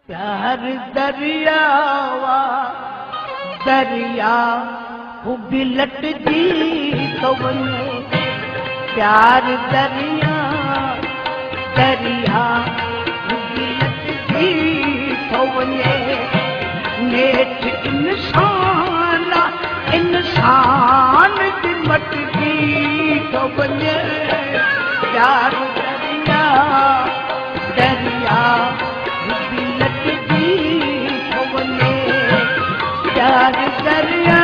प्यार दरियावा दरिया भी लटजी तो वञे प्यार दरिया दरिया भी लटजी तो वञे नेठ इंसान इंसान की मटजी तो वञे प्यार दरिया दरिया भी लटजी तो वञे प्यार दरिया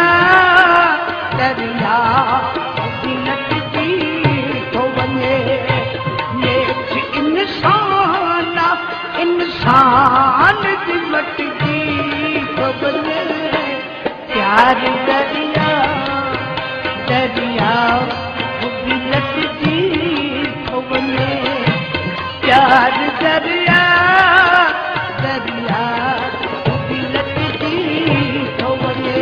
दरिया भी लटजी तो वञे नेठ इंसान इंसान की मटजी तो वञे प्यार दरिया दरिया भी लटजी तो वञे प्यार दरिया दरिया भी लटजी तो वञे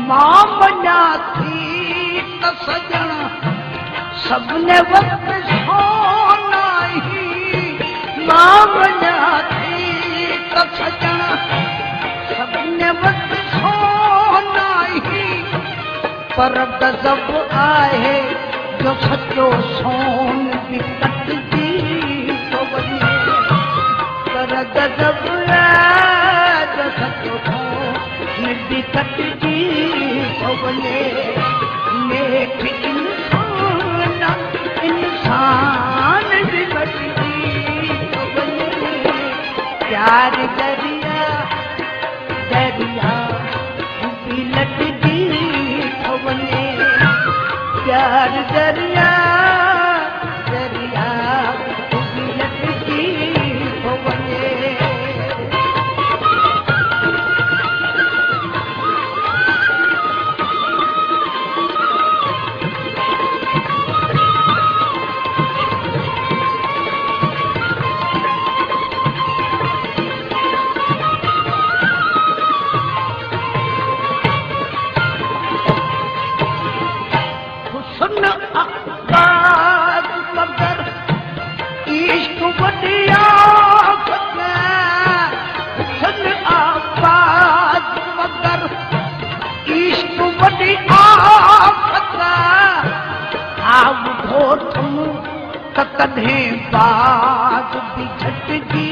मां बना थी त सजण सबने वक्त सोना ही मां बना थी त सजण सबने वक्त सोना ही पर गज़ब आहे जो सचो सोन भी कटजी तो वञे पर गज़ब आहे जो सचो सोन भी कटजी तो वञे नेठ इंसान इंसान भी कटजी तो वञे प्यार दरिया दरिया भी लटजी तो वञे प्यार दरिया दरिया भी लटजी तो वञे सुन आवाज मगर इश्क बढ़िया सुन आवाज मगर इश्क बढ़िया आव धो तुम त कॾहिं बाग भी झटजी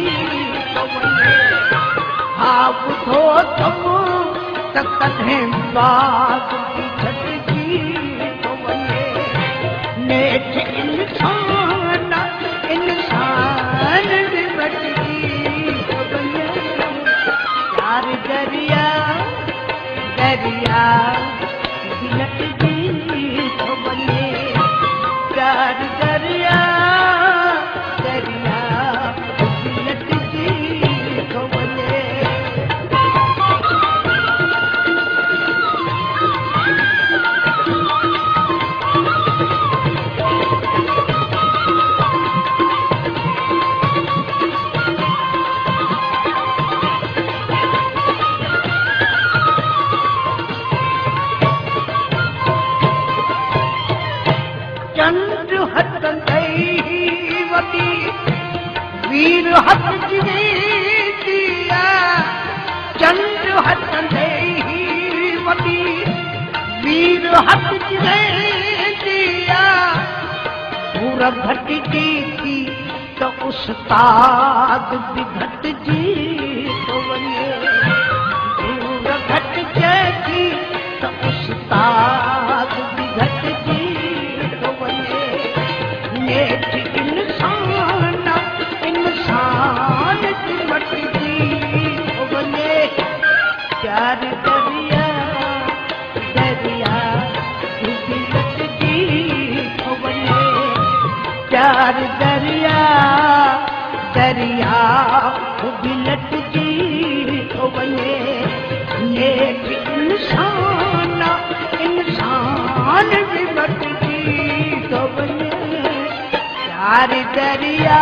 तो वञे आव धो तुम त कॾहिं बाग भी झटजी नेठ इंसान इंसान भी मटजी तो वञे प्यार दरिया दरिया भी लटजी तो वञे प्यार दरिया दरिया भी लटजी तो वञे चंड हटंदई वॾी वीर हटजी दिया चंड हटंदई वॾी वीर हटजी दिया पूरा घटजी थी त उस्ताद भी घटजी तो वञे पूरा घटजे थी त उस्ताद भी घटजी नेठ इंसान इंसान की मटजी तो वञे प्यार दरिया दरिया भी लटजी तो वञे प्यार दरिया दरिया भी प्यार दरिया